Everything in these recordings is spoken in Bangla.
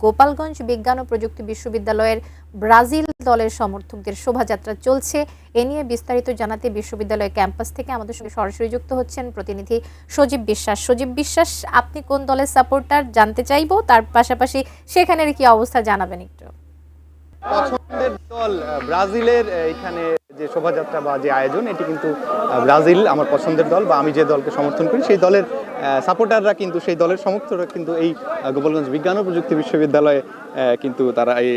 গোপালগঞ্জ বিজ্ঞান ও প্রযুক্তি বিশ্ববিদ্যালয়ের ব্রাজিল দলের সমর্থকদের শোভাযাত্রা চলছে। এ নিয়ে বিস্তারিত জানাতে বিশ্ববিদ্যালয় ক্যাম্পাস থেকে আমাদের সঙ্গে সরাসরি যুক্ত হচ্ছেন প্রতিনিধি সজীব বিশ্বাস। সজীব বিশ্বাস, আপনি কোন দলের সাপোর্টার জানতে চাইবো, তার পাশাপাশি সেখানের কি অবস্থা জানাবেন একটু। পছন্দের দল ব্রাজিলের এখানে যে শোভাযাত্রা বা যে আয়োজন, এটি কিন্তু ব্রাজিল আমার পছন্দের দল বা আমি যে দলকে সমর্থন করি সেই দলের সাপোর্টাররা কিন্তু, সেই দলের সমর্থকরা কিন্তু এই গোপালগঞ্জ বিজ্ঞান ও প্রযুক্তি বিশ্ববিদ্যালয়ে কিন্তু তারা এই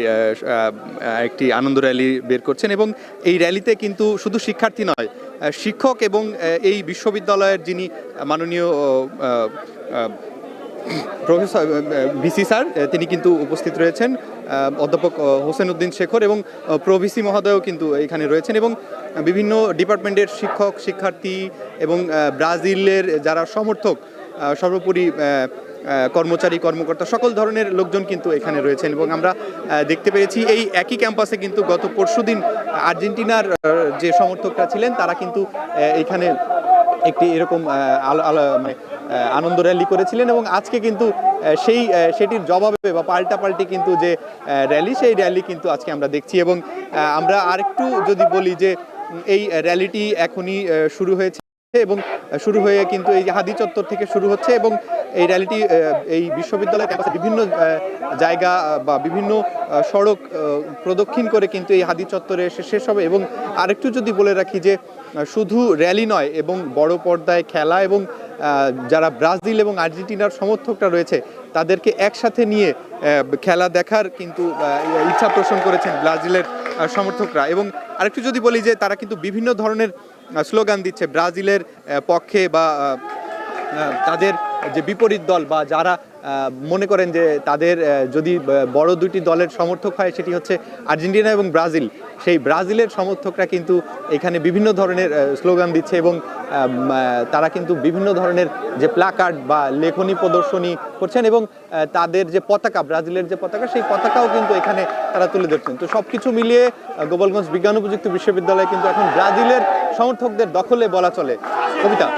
একটি আনন্দ র্যালি বের করছেন এবং এই র্যালিতে কিন্তু শুধু শিক্ষার্থী নয়, শিক্ষক এবং এই বিশ্ববিদ্যালয়ের যিনি মাননীয় প্রফেসর ভিসি স্যার, তিনি কিন্তু উপস্থিত রয়েছেন, অধ্যাপক হোসেন উদ্দিন শেখর এবং প্রভিসি মহোদয়ও কিন্তু এখানে রয়েছেন এবং বিভিন্ন ডিপার্টমেন্টের শিক্ষক, শিক্ষার্থী এবং ব্রাজিলের যারা সমর্থক, সর্বোপরি কর্মচারী, কর্মকর্তা, সকল ধরনের লোকজন কিন্তু এখানে রয়েছেন। এবং আমরা দেখতে পেয়েছি এই একই ক্যাম্পাসে কিন্তু গত পরশুদিন আর্জেন্টিনার যে সমর্থকরা ছিলেন তারা কিন্তু এখানে একটি এরকম আনন্দ র্যালি করেছিলেন এবং আজকে কিন্তু সেটির জবাবে বা পাল্টাপাল্টি কিন্তু যে র্যালি, সেই র্যালি কিন্তু আজকে আমরা দেখছি। এবং আমরা আরেকটু যদি বলি যে এই র্যালিটি এখনই শুরু হয়েছে এবং শুরু হয়ে কিন্তু এই হাদি চত্বর থেকে শুরু হচ্ছে এবং এই র্যালিটি এই বিশ্ববিদ্যালয়ের ক্যাম্পাসে বিভিন্ন জায়গা বা বিভিন্ন সড়ক প্রদক্ষিণ করে কিন্তু এই হাদি চত্বরে এসে শেষ হবে। এবং আরেকটু যদি বলে রাখি যে শুধু র্যালি নয় এবং বড় পর্দায় খেলা এবং যারা ব্রাজিল এবং আর্জেন্টিনার সমর্থকরা রয়েছে তাদেরকে একসাথে নিয়ে খেলা দেখার কিন্তু ইচ্ছা পোষণ করেছেন ব্রাজিলের সমর্থকরা। এবং আরেকটু যদি বলি যে তারা কিন্তু বিভিন্ন ধরনের স্লোগান দিচ্ছে ব্রাজিলের পক্ষে বা তাদের যে বিপরীত দল বা যারা মনে করেন যে তাদের যদি বড় দুটি দলের সমর্থক হয় সেটি হচ্ছে আর্জেন্টিনা এবং ব্রাজিল, সেই ব্রাজিলের সমর্থকরা কিন্তু এখানে বিভিন্ন ধরনের স্লোগান দিচ্ছে এবং তারা কিন্তু বিভিন্ন ধরনের যে প্ল্যাকার্ড বা লেখনী প্রদর্শনী করছেন এবং তাদের যে পতাকা, ব্রাজিলের যে পতাকা, সেই পতাকাও কিন্তু এখানে তারা তুলে ধরছেন। তো সব কিছু মিলিয়ে গোপালগঞ্জ বিজ্ঞান ও প্রযুক্তি বিশ্ববিদ্যালয় কিন্তু এখন ব্রাজিলের সমর্থকদের দখলে বলা চলে। কবিতা।